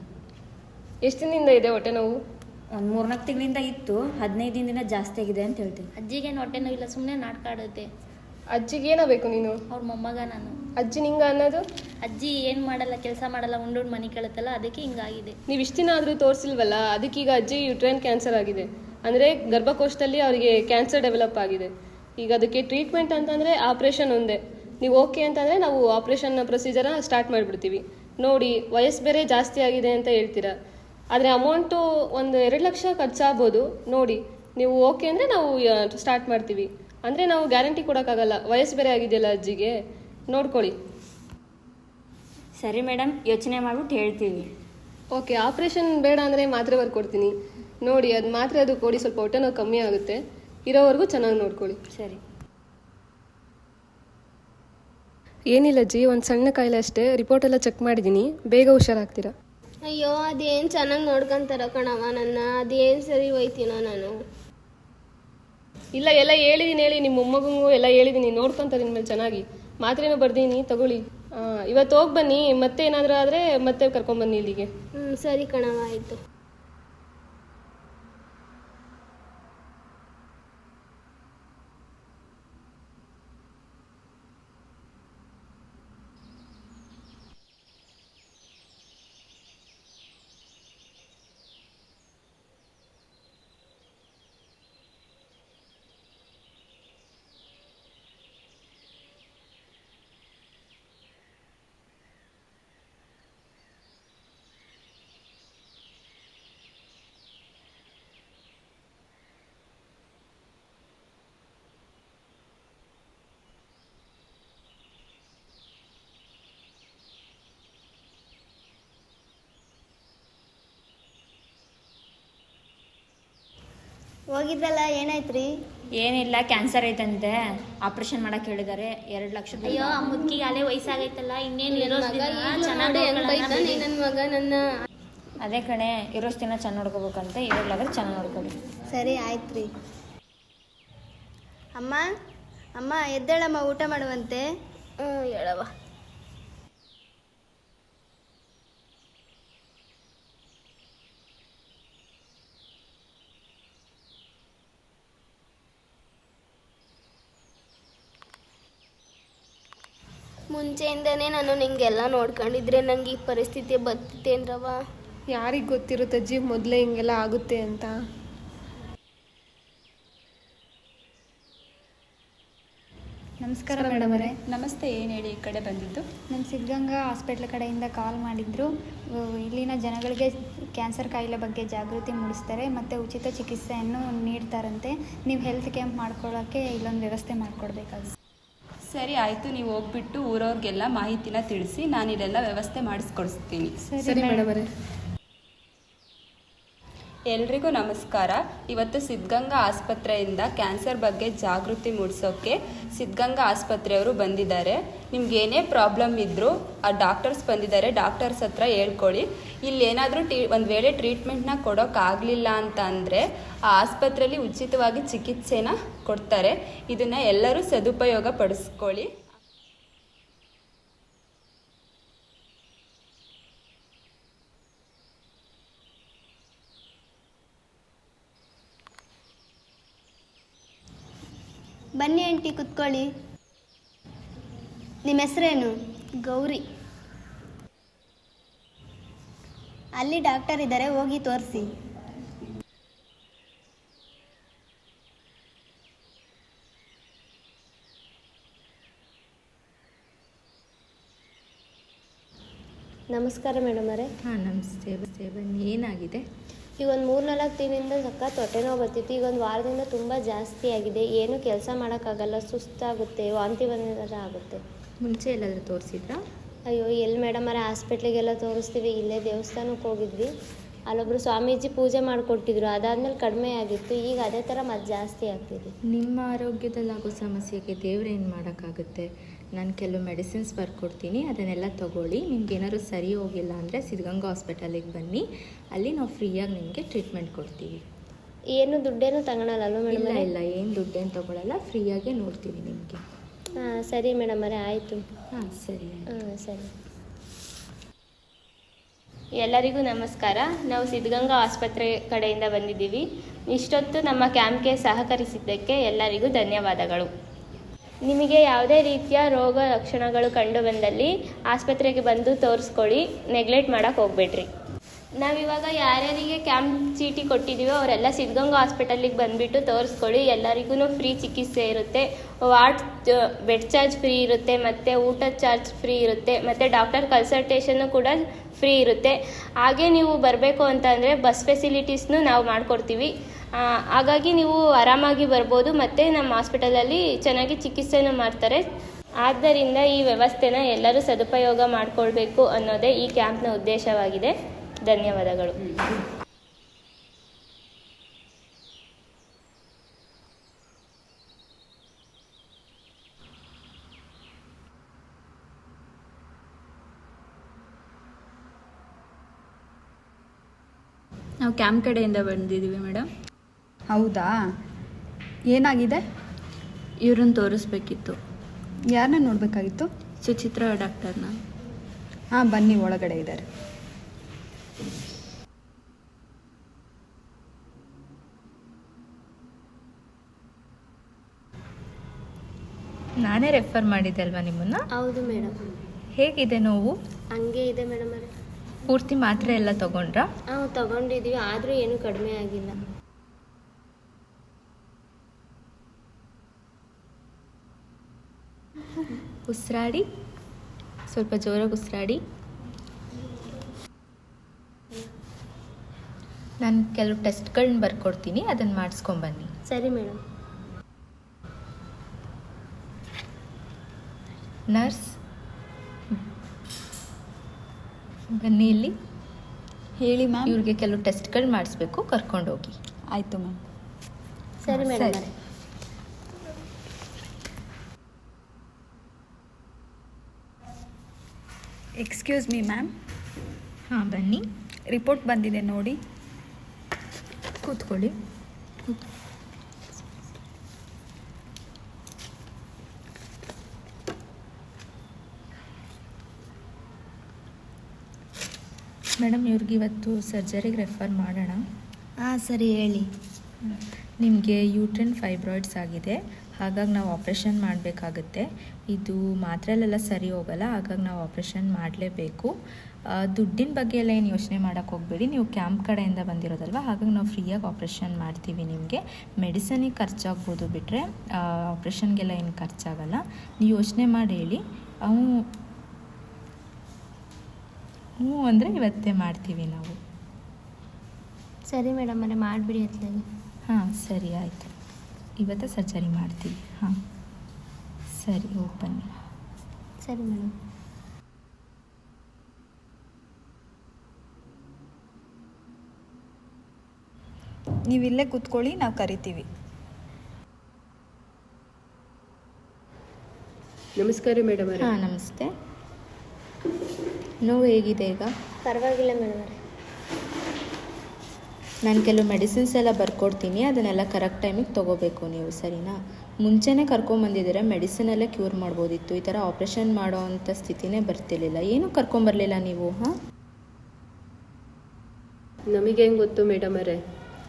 ಎಷ್ಟು ದಿನದಿಂದ ಇದೆ ಹೊಟ್ಟೆ ನೋವು? ಒಂದು 3-4 ತಿಂಗಳಿಂದ ಇತ್ತು, 15 ದಿನದಿಂದ ಜಾಸ್ತಿ ಆಗಿದೆ ಅಂತ ಹೇಳ್ತೀನಿ. ಅಜ್ಜಿಗೇನು ಹೊಟ್ಟೆ ನೋವಿಲ್ಲ, ಸುಮ್ಮನೆ ನಾಟ್ಕಾಡುತ್ತೆ. ಅಜ್ಜಿಗೆ ಏನಾಗಬೇಕು ನೀನು? ಅವ್ರ ಮೊಮ್ಮಗ ನಾನು. ಅಜ್ಜಿ ನಿಂಗ ಅನ್ನೋದು? ಅಜ್ಜಿ ಏನು ಮಾಡಲ್ಲ, ಕೆಲಸ ಮಾಡಲ್ಲ, ಉಂಡು ಮನೆ ಕೇಳುತ್ತಲ್ಲ, ಅದಕ್ಕೆ ಹಿಂಗಾಗಿದೆ. ನೀವು ಇಷ್ಟು ದಿನ ಆದರೂ ತೋರಿಸಿಲ್ವಲ್ಲ, ಅದಕ್ಕೀಗ ಅಜ್ಜಿ ಯುಟ್ರೈನ್ ಕ್ಯಾನ್ಸರ್ ಆಗಿದೆ. ಅಂದರೆ ಗರ್ಭಕೋಶದಲ್ಲಿ ಅವರಿಗೆ ಕ್ಯಾನ್ಸರ್ ಡೆವಲಪ್ ಆಗಿದೆ. ಈಗ ಅದಕ್ಕೆ ಟ್ರೀಟ್ಮೆಂಟ್ ಅಂತಂದರೆ ಆಪ್ರೇಷನ್ ಒಂದೇ. ನೀವು ಓಕೆ ಅಂತಂದರೆ ನಾವು ಆಪ್ರೇಷನ್ನ ಪ್ರೊಸೀಜರ್ನ ಸ್ಟಾರ್ಟ್ ಮಾಡಿಬಿಡ್ತೀವಿ. ನೋಡಿ, ವಯಸ್ಸು ಬೇರೆ ಜಾಸ್ತಿ ಆಗಿದೆ ಅಂತ ಹೇಳ್ತೀರಾ, ಆದರೆ ಅಮೌಂಟು ಒಂದು 2 ಲಕ್ಷ ಖರ್ಚಾಗ್ಬೋದು. ನೋಡಿ, ನೀವು ಓಕೆ ಅಂದರೆ ನಾವು ಸ್ಟಾರ್ಟ್ ಮಾಡ್ತೀವಿ. ಅಂದರೆ ನಾವು ಗ್ಯಾರಂಟಿ ಕೊಡೋಕ್ಕಾಗಲ್ಲ, ವಯಸ್ಸು ಬೇರೆ ಆಗಿದೆಯಲ್ಲ ಅಜ್ಜಿಗೆ, ನೋಡ್ಕೊಳ್ಳಿ. ಸರಿ ಮೇಡಮ್, ಯೋಚನೆ ಮಾಡ್ಬಿಟ್ಟು ಹೇಳ್ತೀವಿ. ಓಕೆ, ಆಪ್ರೇಷನ್ ಬೇಡ ಅಂದರೆ ಮಾತ್ರೆ ಬರ್ಕೊಡ್ತೀನಿ. ನೋಡಿ, ಅದು ಮಾತ್ರೆ ಅದು ಕೊಡಿ, ಸ್ವಲ್ಪ ಹೊಟ್ಟೆ ನೋವು ಕಮ್ಮಿ ಆಗುತ್ತೆ. ಇರೋವರೆಗೂ ಚೆನ್ನಾಗಿ ನೋಡ್ಕೊಳ್ಳಿ. ಸರಿ. ಏನಿಲ್ಲ ಅಜ್ಜಿ, ಒಂದು ಸಣ್ಣ ಕಾಯಿಲೆ ಅಷ್ಟೇ. ರಿಪೋರ್ಟ್ ಎಲ್ಲ ಚೆಕ್ ಮಾಡಿದ್ದೀನಿ, ಬೇಗ ಹುಷಾರಾಗ್ತೀರಾ. ಅಯ್ಯೋ ಅದೇನು ಚೆನ್ನಾಗಿ ನೋಡ್ಕೊಂತಾರ ಕಣವ ನನ್ನ, ಅದೇನು ಸರಿ ಹೋಯ್ತೀನೋ ನಾನು. ಇಲ್ಲ, ಎಲ್ಲ ಹೇಳಿದ್ದೀನಿ, ನಿಮ್ಮ ಮೊಮ್ಮಗಂಗೂ ಎಲ್ಲ ಹೇಳಿದ್ದೀನಿ, ನೋಡ್ಕೊತಾರೆ ಇನ್ಮೇಲೆ ಚೆನ್ನಾಗಿ. ಮಾತ್ರೆನೂ ಬರ್ದೀನಿ, ತಗೊಳ್ಳಿ. ಇವತ್ತು ಹೋಗಿ ಬನ್ನಿ, ಮತ್ತೆ ಏನಾದರೂ ಆದರೆ ಮತ್ತೆ ಕರ್ಕೊಂಬನ್ನಿ ಇಲ್ಲಿಗೆ. ಸರಿ ಕಣವ, ಆಯಿತು. ಹೋಗಿದ್ದಲ್ಲ, ಏನಾಯ್ತು ರೀ? ಏನಿಲ್ಲ, ಕ್ಯಾನ್ಸರ್ ಐತಂತೆ, ಆಪ್ರೇಷನ್ ಮಾಡಕ್ಕೆ ಹೇಳಿದ್ದಾರೆ. 2 ಲಕ್ಷ. ಅಯ್ಯೋ, ಆ ಮುದುಕಿಗೆ ಅಲ್ಲೇ ವಯಸ್ಸಾಗೈತಲ್ಲ, ಇನ್ನೇನು ನನ್ನ ಮಗ ನನ್ನ. ಅದೇ ಕಣೆ, ಇರೋಷ್ಟು ದಿನ ಚೆನ್ನಾಗಿ ನೋಡ್ಕೋಬೇಕಂತೆ, ಇರೋಲ್ಲಾದ್ರೆ ಚೆನ್ನಾಗಿ ನೋಡ್ಕೊಳ್ಳಿ. ಸರಿ ಆಯ್ತು ರೀ. ಅಮ್ಮ ಎದ್ದೇಳಮ್ಮ, ಊಟ ಮಾಡುವಂತೆ. ಹೇಳವ. ಮುಂಚೆಯಿಂದನೇ ನಾನು ನಿಂಗೆಲ್ಲ ನೋಡ್ಕೊಂಡಿದ್ರೆ ನಂಗೆ ಈ ಪರಿಸ್ಥಿತಿ ಬರ್ತಿತ್ತೇನ್ರವ? ಯಾರಿಗೆ ಗೊತ್ತಿರುತ್ತೆ ಅಜ್ಜಿ, ಮೊದಲೇ ಹಿಂಗೆಲ್ಲ ಆಗುತ್ತೆ ಅಂತ. ನಮಸ್ಕಾರ ಮೇಡಮ್ ಅವರೇ. ನಮಸ್ತೆ, ಏನು ಹೇಳಿ ಈ ಕಡೆ ಬಂದಿದ್ದು? ನಮ್ಮ ಸಿದ್ಧಗಂಗಾ ಹಾಸ್ಪಿಟ್ಲ್ ಕಡೆಯಿಂದ ಕಾಲ್ ಮಾಡಿದ್ರು. ಇಲ್ಲಿನ ಜನಗಳಿಗೆ ಕ್ಯಾನ್ಸರ್ ಕಾಯಿಲೆ ಬಗ್ಗೆ ಜಾಗೃತಿ ಮೂಡಿಸ್ತಾರೆ ಮತ್ತು ಉಚಿತ ಚಿಕಿತ್ಸೆಯನ್ನು ನೀಡ್ತಾರಂತೆ. ನೀವು ಹೆಲ್ತ್ ಕ್ಯಾಂಪ್ ಮಾಡ್ಕೊಳ್ಳೋಕ್ಕೆ ಇಲ್ಲೊಂದು ವ್ಯವಸ್ಥೆ ಮಾಡಿಕೊಡ್ಬೇಕಾಗುತ್ತೆ. ಸರಿ ಆಯಿತು, ನೀವು ಹೋಗ್ಬಿಟ್ಟು ಊರವ್ರಿಗೆಲ್ಲ ಮಾಹಿತಿನ ತಿಳಿಸಿ, ನಾನು ಇಲ್ಲೆಲ್ಲ ವ್ಯವಸ್ಥೆ ಮಾಡಿಸ್ಕೊಡಿಸ್ತೀನಿ. ಸರಿ ಮೇಡಮ್ ಅವರೇ. ಎಲ್ರಿಗೂ ನಮಸ್ಕಾರ. ಇವತ್ತು ಸಿದ್ಧಗಂಗಾ ಆಸ್ಪತ್ರೆಯಿಂದ ಕ್ಯಾನ್ಸರ್ ಬಗ್ಗೆ ಜಾಗೃತಿ ಮೂಡಿಸೋಕ್ಕೆ ಸಿದ್ಧಗಂಗಾ ಆಸ್ಪತ್ರೆಯವರು ಬಂದಿದ್ದಾರೆ. ನಿಮ್ಗೇನೇ ಪ್ರಾಬ್ಲಮ್ ಇದ್ದರೂ ಆ ಡಾಕ್ಟರ್ಸ್ ಬಂದಿದ್ದಾರೆ, ಡಾಕ್ಟರ್ಸ್ ಹತ್ರ ಹೇಳ್ಕೊಳ್ಳಿ. ಇಲ್ಲೇನಾದರೂ ಒಂದು ವೇಳೆ ಟ್ರೀಟ್ಮೆಂಟ್ನ ಕೊಡೋಕ್ಕಾಗಲಿಲ್ಲ ಅಂತ ಅಂದರೆ ಆ ಆಸ್ಪತ್ರೆಯಲ್ಲಿ ಉಚಿತವಾಗಿ ಚಿಕಿತ್ಸೆನ ಕೊಡ್ತಾರೆ. ಇದನ್ನು ಎಲ್ಲರೂ ಸದುಪಯೋಗ ಪಡಿಸ್ಕೊಳ್ಳಿ. ಬನ್ನಿ ಆಂಟಿ ಕುತ್ಕೊಳ್ಳಿ. ನಿಮ್ಮ ಹೆಸರೇನು? ಗೌರಿ. ಅಲ್ಲಿ ಡಾಕ್ಟರ್ ಇದ್ದಾರೆ, ಹೋಗಿ ತೋರಿಸಿ. ನಮಸ್ಕಾರ ಮೇಡಮ್ ಅವರೇ. ಹಾಂ ನಮಸ್ತೆ ಬನ್ನಿ. ಏನಾಗಿದೆ? ಈಗ ಒಂದು 3-4 ತಿಂಗಳಿಂದ ಸಖತ್ ಹೊಟ್ಟೆ ನೋವು ಬರ್ತಿತ್ತು. ಈಗ ಒಂದು ವಾರದಿಂದ ತುಂಬ ಜಾಸ್ತಿ ಆಗಿದೆ. ಏನು ಕೆಲಸ ಮಾಡೋಕ್ಕಾಗಲ್ಲ, ಸುಸ್ತಾಗುತ್ತೆ, ವಾಂತಿ ಬಂದ ಆಗುತ್ತೆ. ಮುಂಚೆ ಎಲ್ಲಾದರೂ ತೋರಿಸಿದ್ರಾ? ಅಯ್ಯೋ ಎಲ್ಲಿ ಮೇಡಮ್ ಅವರೇ, ಹಾಸ್ಪಿಟ್ಲಿಗೆಲ್ಲ ತೋರಿಸ್ತೀವಿ. ಇಲ್ಲೇ ದೇವಸ್ಥಾನಕ್ಕೆ ಹೋಗಿದ್ವಿ, ಅಲ್ಲೊಬ್ಬರು ಸ್ವಾಮೀಜಿ ಪೂಜೆ ಮಾಡಿಕೊಟ್ಟಿದ್ರು. ಅದಾದಮೇಲೆ ಕಡಿಮೆ ಆಗಿತ್ತು, ಈಗ ಅದೇ ಥರ ಮತ್ತೆ ಜಾಸ್ತಿ ಆಗ್ತಿದೆ. ನಿಮ್ಮ ಆರೋಗ್ಯದಲ್ಲಾಗೋ ಸಮಸ್ಯೆಗೆ ದೇವ್ರೇನು ಮಾಡೋಕ್ಕಾಗುತ್ತೆ? ನಾನು ಕೆಲವು ಮೆಡಿಸಿನ್ಸ್ ಬರ್ಕೊಡ್ತೀನಿ, ಅದನ್ನೆಲ್ಲ ತೊಗೊಳ್ಳಿ. ನಿಮ್ಗೆ ಏನಾದ್ರು ಸರಿ ಹೋಗಿಲ್ಲ ಅಂದರೆ ಸಿದ್ಧಗಂಗಾ ಹಾಸ್ಪಿಟಲಿಗೆ ಬನ್ನಿ, ಅಲ್ಲಿ ನಾವು ಫ್ರೀಯಾಗಿ ನಿಮಗೆ ಟ್ರೀಟ್ಮೆಂಟ್ ಕೊಡ್ತೀವಿ. ಏನು ದುಡ್ಡೇನು ತಗೊಳಲ್ಲ ಮೇಡಮ್? ಇಲ್ಲ, ಏನು ದುಡ್ಡೇನು ತೊಗೊಳಲ್ಲ, ಫ್ರೀಯಾಗೇ ನೋಡ್ತೀವಿ ನಿಮಗೆ. ಹಾಂ ಸರಿ ಮೇಡಮ್ ಅವರೇ, ಆಯಿತು. ಹಾಂ ಸರಿ. ಹಾಂ ಸರಿ. ಎಲ್ಲರಿಗೂ ನಮಸ್ಕಾರ. ನಾವು ಸಿದ್ಧಗಂಗಾ ಆಸ್ಪತ್ರೆ ಕಡೆಯಿಂದ ಬಂದಿದ್ದೀವಿ. ಇಷ್ಟೊತ್ತು ನಮ್ಮ ಕ್ಯಾಂಪ್ಗೆ ಸಹಕರಿಸಿದ್ದಕ್ಕೆ ಎಲ್ಲರಿಗೂ ಧನ್ಯವಾದಗಳು. ನಿಮಗೆ ಯಾವುದೇ ರೀತಿಯ ರೋಗ ಲಕ್ಷಣಗಳು ಕಂಡು ಬಂದಲ್ಲಿ ಆಸ್ಪತ್ರೆಗೆ ಬಂದು ತೋರಿಸ್ಕೊಳ್ಳಿ, ನೆಗ್ಲೆಕ್ಟ್ ಮಾಡೋಕ್ಕೆ ಹೋಗ್ಬೇಡ್ರಿ. ನಾವಿವಾಗ ಯಾರ್ಯಾರಿಗೆ ಕ್ಯಾಂಪ್ ಚೀಟಿ ಕೊಟ್ಟಿದ್ದೀವೋ ಅವರೆಲ್ಲ ಸಿದ್ಧಗಂಗಾ ಹಾಸ್ಪಿಟಲಿಗೆ ಬಂದುಬಿಟ್ಟು ತೋರಿಸ್ಕೊಳ್ಳಿ. ಎಲ್ಲರಿಗೂ ಫ್ರೀ ಚಿಕಿತ್ಸೆ ಇರುತ್ತೆ, ವಾರ್ಡ್ ಬೆಡ್ ಚಾರ್ಜ್ ಫ್ರೀ ಇರುತ್ತೆ, ಮತ್ತು ಊಟದ ಚಾರ್ಜ್ ಫ್ರೀ ಇರುತ್ತೆ, ಮತ್ತು ಡಾಕ್ಟರ್ ಕನ್ಸಲ್ಟೇಷನ್ನು ಕೂಡ ಫ್ರೀ ಇರುತ್ತೆ. ಹಾಗೆ ನೀವು ಬರಬೇಕು ಅಂತ ಅಂದರೆ ಬಸ್ ಫೆಸಿಲಿಟೀಸ್ನು ನಾವು ಮಾಡಿಕೊಡ್ತೀವಿ. ಹಾಗಾಗಿ ನೀವು ಆರಾಮಾಗಿ ಬರ್ಬೋದು, ಮತ್ತು ನಮ್ಮ ಹಾಸ್ಪಿಟಲಲ್ಲಿ ಚೆನ್ನಾಗಿ ಚಿಕಿತ್ಸೆನೂ ಮಾಡ್ತಾರೆ. ಆದ್ದರಿಂದ ಈ ವ್ಯವಸ್ಥೆನ ಎಲ್ಲರೂ ಸದುಪಯೋಗ ಮಾಡಿಕೊಳ್ಬೇಕು ಅನ್ನೋದೇ ಈ ಕ್ಯಾಂಪ್ನ ಉದ್ದೇಶವಾಗಿದೆ. ಧನ್ಯವಾದಗಳು. ನಾವು ಕ್ಯಾಂಪ್ ಕಡೆಯಿಂದ ಬಂದಿದ್ದೀವಿ ಮೇಡಮ್. ಹೌದಾ, ಏನಾಗಿದೆ? ಇವ್ರನ್ನ ತೋರಿಸ್ಬೇಕಿತ್ತು. ಯಾರನ್ನ ನೋಡಬೇಕಾಗಿತ್ತು? ಸುಚಿತ್ರಾ ಡಾಕ್ಟರ್ನ. ಹಾಂ ಬನ್ನಿ, ಒಳಗಡೆ ಇದ್ದಾರೆ. ನಾನೇ ರೆಫರ್ ಮಾಡಿದ್ದೆ ಅಲ್ವಾ ನಿಮ್ಮನ್ನು? ಹೌದು ಮೇಡಮ್. ಹೇಗಿದೆ ನೋವು? ಹಂಗೆ ಇದೆ ಮೇಡಮ್ ಅವರೇ. ಪೂರ್ತಿ ಮಾತ್ರೆ ಎಲ್ಲ ತೊಗೊಂಡ್ರಾ? ಹಾಂ ತಗೊಂಡಿದ್ದೀವಿ, ಆದರೂ ಏನೂ ಕಡಿಮೆ ಆಗಿಲ್ಲ. ಉಸಿರಾಡಿ, ಸ್ವಲ್ಪ ಜೋರಾಗಿ ಉಸಿರಾಡಿ. ನಾನು ಕೆಲವು ಟೆಸ್ಟ್ಗಳನ್ನ ಬರ್ಕೊಡ್ತೀನಿ, ಅದನ್ನು ಮಾಡಿಸ್ಕೊಂಬನ್ನಿ. ಸರಿ ಮೇಡಮ್. ನರ್ಸ್ ಬನ್ನಿ ಇಲ್ಲಿ. ಹೇಳಿ ಮ್ಯಾಮ್. ಇವ್ರಿಗೆ ಕೆಲವು ಟೆಸ್ಟ್ಗಳು ಮಾಡಿಸ್ಬೇಕು, ಕರ್ಕೊಂಡೋಗಿ. ಆಯಿತು ಮ್ಯಾಮ್. ಸರಿ ಮೇಡಮ್. Excuse me ma'am. ಹಾಂ ಬನ್ನಿ. ರಿಪೋರ್ಟ್ ಬಂದಿದೆ ನೋಡಿ. ಕೂತ್ಕೊಳ್ಳಿ. ಮೇಡಮ್, ಇವ್ರಿಗೆ ಇವತ್ತು ಸರ್ಜರಿಗೆ ರೆಫರ್ ಮಾಡೋಣ? ಹಾಂ ಸರಿ, ಹೇಳಿ. ನಿಮಗೆ ಯೂಟ್ರಿನ್ ಫೈಬ್ರಾಯ್ಡ್ಸ್ ಆಗಿದೆ, ಹಾಗಾಗಿ ನಾವು ಆಪ್ರೇಷನ್ ಮಾಡಬೇಕಾಗುತ್ತೆ. ಇದು ಮಾತ್ರೆಲೆಲ್ಲ ಸರಿ ಹೋಗಲ್ಲ, ಹಾಗಾಗಿ ನಾವು ಆಪ್ರೇಷನ್ ಮಾಡಲೇಬೇಕು. ದುಡ್ಡಿನ ಬಗ್ಗೆ ಎಲ್ಲ ಏನು ಯೋಚನೆ ಮಾಡೋಕ್ಕೆ ಹೋಗಬೇಡಿ. ನೀವು ಕ್ಯಾಂಪ್ ಕಡೆಯಿಂದ ಬಂದಿರೋದಲ್ವ, ಹಾಗಾಗಿ ನಾವು ಫ್ರೀಯಾಗಿ ಆಪ್ರೇಷನ್ ಮಾಡ್ತೀವಿ. ನಿಮಗೆ ಮೆಡಿಸನಿಗೆ ಖರ್ಚಾಗ್ಬೋದು, ಬಿಟ್ಟರೆ ಆಪ್ರೇಷನ್ಗೆಲ್ಲ ಏನು ಖರ್ಚಾಗಲ್ಲ. ನೀವು ಯೋಚನೆ ಮಾಡಿ ಹೇಳಿ. ಹ್ಞೂ ಅಂದರೆ ಇವತ್ತೇ ಮಾಡ್ತೀವಿ ನಾವು. ಸರಿ ಮೇಡಮ್ ಅವರೇ, ಮಾಡಿಬಿಡಿ ಅತ್ಲಾಗಿ. ಹಾಂ ಸರಿ, ಆಯಿತು. ಇವತ್ತೇ ಸರ್ಜರಿ ಮಾಡ್ತೀವಿ. ಹಾಂ ಸರಿ, ಹೋಗಿ ಬನ್ನಿ. ಸರಿ ಮೇಡಮ್. ನೀವು ಇಲ್ಲೇ ಕೂತ್ಕೊಳ್ಳಿ, ನಾವು ಕರಿತೀವಿ. ನಮಸ್ಕಾರ ಮೇಡಮ್. ಹಾಂ ನಮಸ್ತೆ. ನೋವು ಹೇಗಿದೆ ಈಗ? ಪರವಾಗಿಲ್ಲ ಮೇಡಮ್ ಅವರೇ. ನಾನು ಕೆಲವು ಮೆಡಿಸಿನ್ಸ್ ಎಲ್ಲ ಬರ್ಕೊಡ್ತೀನಿ, ಅದನ್ನೆಲ್ಲ ಕರೆಕ್ಟ್ ಟೈಮಿಗೆ ತೊಗೋಬೇಕು ನೀವು, ಸರಿನಾ? ಮುಂಚೆನೇ ಕರ್ಕೊಂಬಂದಿದ್ದೀರ, ಮೆಡಿಸಿನೆಲ್ಲ ಕ್ಯೂರ್ ಮಾಡ್ಬೋದಿತ್ತು. ಈ ಥರ ಆಪ್ರೇಷನ್ ಮಾಡೋ ಅಂಥ ಸ್ಥಿತಿನೇ ಬರ್ತಿರ್ಲಿಲ್ಲ. ಏನೂ ಕರ್ಕೊಂಬರಲಿಲ್ಲ ನೀವು? ಹಾಂ ನಮಗೆ ಹೆಂಗೆ ಗೊತ್ತು ಮೇಡಮ್ ಅವರೇ?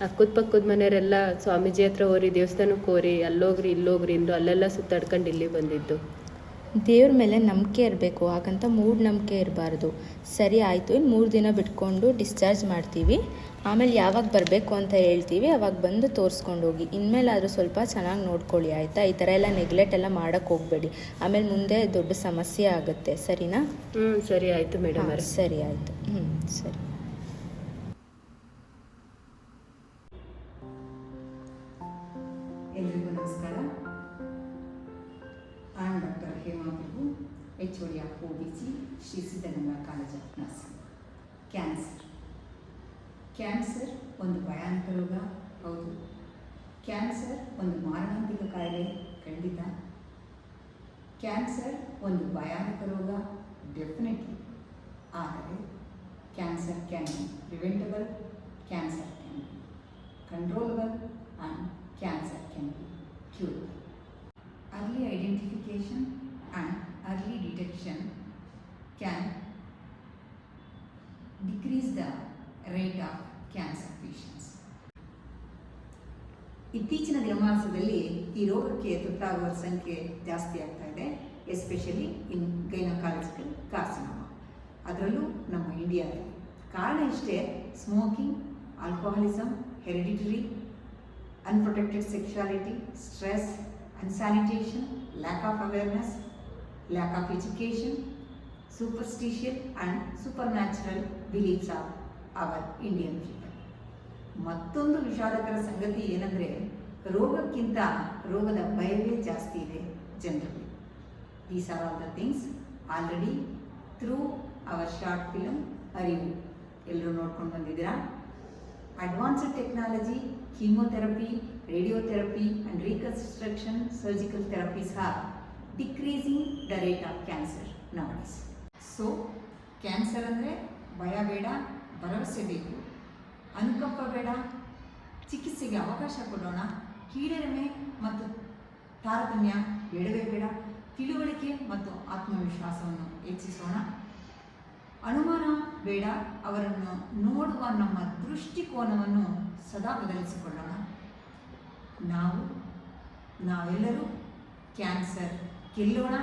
ಅಕ್ಕದ ಪಕ್ಕದ ಮನೆಯವರೆಲ್ಲ ಸ್ವಾಮೀಜಿ ಹತ್ರ ಹೋರಿ ದೇವಸ್ಥಾನಕ್ಕೆ ಹೋರಿ ಅಲ್ಲೋಗ್ರಿ ಇಲ್ಲೋಗ್ರಿ ಇಂದು ಅಲ್ಲೆಲ್ಲ ಸುತ್ತಾಡ್ಕೊಂಡು ಇಲ್ಲಿ ಬಂದಿದ್ದು. ದೇವ್ರ ಮೇಲೆ ನಂಬಿಕೆ ಇರಬೇಕು, ಹಾಗಂತ ಮೂಢನಂಬಿಕೆ ಇರಬಾರ್ದು. ಸರಿ ಆಯಿತು, ಇನ್ನು 3 ದಿನ ಬಿಟ್ಕೊಂಡು ಡಿಸ್ಚಾರ್ಜ್ ಮಾಡ್ತೀವಿ. ಆಮೇಲೆ ಯಾವಾಗ ಬರಬೇಕು ಅಂತ ಹೇಳ್ತೀವಿ, ಅವಾಗ ಬಂದು ತೋರಿಸ್ಕೊಂಡು ಹೋಗಿ. ಇನ್ಮೇಲಾದರೂ ಸ್ವಲ್ಪ ಚೆನ್ನಾಗಿ ನೋಡ್ಕೊಳ್ಳಿ ಆಯಿತಾ. ಈ ಥರ ಎಲ್ಲ ನೆಗ್ಲೆಕ್ಟ್ ಎಲ್ಲ ಮಾಡೋಕ್ಕೆ ಹೋಗಬೇಡಿ, ಆಮೇಲೆ ಮುಂದೆ ದೊಡ್ಡ ಸಮಸ್ಯೆ ಆಗುತ್ತೆ. ಸರಿನಾ? ಸರಿ ಆಯಿತು ಮೇಡಮ್. ಸರಿ ಆಯಿತು. ಸರಿ. ಎಲ್ರಿಗೂ ನಮಸ್ಕಾರ. I am doctor Hema Prabhu, HOD of OBG, Shri Siddaganga college of nursing. Cancer ಒಂದು ಭಯಾನಕ ರೋಗ, ಹೌದು. ಕ್ಯಾನ್ಸರ್ ಒಂದು ಮಾರಣಾಂತಿಕ ಕಾಯಿಲೆ, ಖಂಡಿತ. ಕ್ಯಾನ್ಸರ್ ಒಂದು ಭಯಾನಕ ರೋಗ, ಡೆಫಿನೆಟ್ಲಿ. ಆದರೆ cancer can be preventable, cancer can be controllable and cancer can be curable. Early identification and early detection can decrease the rate of cancer patients. ಇತ್ತೀಚಿನ ದಿನಮಾನದಲ್ಲಿ ಈ ರೋಗಕ್ಕೆ ತುತ್ತಾಗುವ ಸಂಖ್ಯೆ ಜಾಸ್ತಿ ಆಗ್ತಾ ಇದೆ, ಎಸ್ಪೆಷಲಿ ಇನ್ ಗೈನಕಾಲಜಿಕಲ್ ಕಾರ್ಸಿನೋಮಾ, ಅದರಲ್ಲೂ ನಮ್ಮ ಇಂಡಿಯಾದಲ್ಲಿ. ಕಾರಣ ಇಷ್ಟೇ: smoking, alcoholism, hereditary, unprotected sexuality, stress, unsanitation, lack of awareness, lack of education, superstition and supernatural beliefs of our Indian people. ಮತ್ತೊಂದು ವಿಷಾದಕರ ಸಂಗತಿ ಏನಂದರೆ, ರೋಗಕ್ಕಿಂತ ರೋಗದ ಭಯವೇ ಜಾಸ್ತಿ ಇದೆ ಜನರಲ್ಲಿ. These are all the things already through our short film ಅರಿವು ಎಲ್ಲರೂ ನೋಡ್ಕೊಂಡು ಬಂದಿದ್ದೀರಾ. Advanced technology, chemotherapy, radiotherapy and reconstruction surgical therapies are decreasing the rate of cancer nowadays. So, cancer ಅಂದರೆ ಭಯ ಬೇಡ, ಭರವಸೆ ಬೇಕು, ಅನುಕಂಪ ಬೇಡ, ಚಿಕಿತ್ಸೆಗೆ ಅವಕಾಶ ಕೊಡೋಣ. ಕೀಳರಿಮೆ ಮತ್ತು ತಾರತಮ್ಯ ಬೇಡವೇ ಬೇಡ, ತಿಳುವಳಿಕೆ ಮತ್ತು ಆತ್ಮವಿಶ್ವಾಸವನ್ನು ಹೆಚ್ಚಿಸೋಣ. ಅನುಮಾನ ಬೇಡ, ಅವರನ್ನು ನೋಡುವ ನಮ್ಮ ದೃಷ್ಟಿಕೋನವನ್ನು ಸದಾ ಬದಲಿಸಿಕೊಳ್ಳೋಣ. ನಾವೆಲ್ಲರೂ ಕ್ಯಾನ್ಸರ್ ಗೆಲ್ಲೋಣ,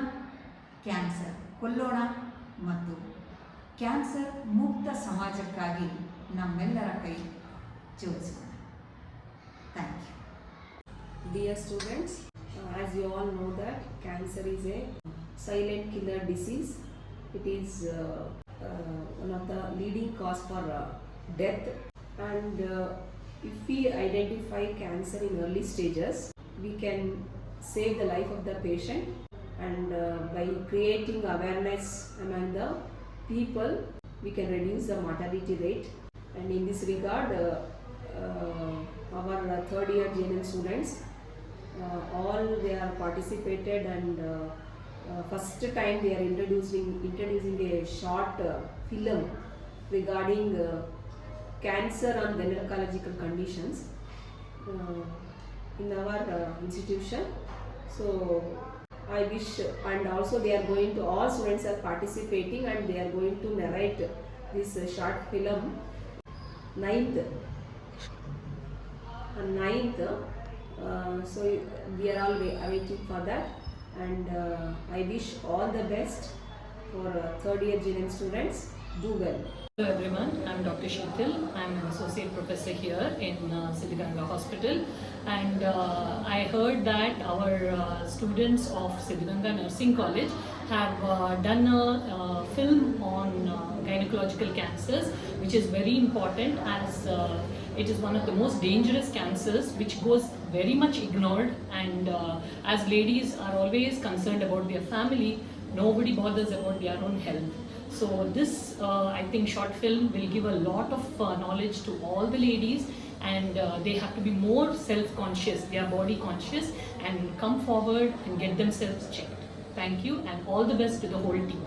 ಕ್ಯಾನ್ಸರ್ ಕೊಲ್ಲೋಣ ಮತ್ತು ಕ್ಯಾನ್ಸರ್ ಮುಕ್ತ ಸಮಾಜಕ್ಕಾಗಿ ನಮ್ಮೆಲ್ಲರ ಕೈ ಜೋಡಿಸೋಣ. Thank you. Dear students, as you all know that cancer is a silent killer disease. It is one of the leading cause for death, and if we identify cancer in early stages, we can save the life of the patient, and by creating awareness among the people, we can reduce the mortality rate. And in this regard, our third year GNM students, all they are participated, and first time they are introducing a short film regarding cancer and gynecological conditions in our institution. So I wish, and also they are going to, all students are participating and they are going to narrate this short film 9th. So we are all waiting for that, and I wish all the best for third year GNM students. Do well. Hello everyone, I am Dr. Sheetal. I am an associate professor here in Siddhganga Hospital, and I heard that our students of Siddhganga Nursing College have done a film on gynecological cancers, which is very important as it is one of the most dangerous cancers which goes very much ignored, and as ladies are always concerned about their family, nobody bothers about their own health. So this I think short film will give a lot of knowledge to all the ladies, and they have to be more self-conscious, they are body conscious, and come forward and get themselves checked. Thank you, and all the best to the whole team.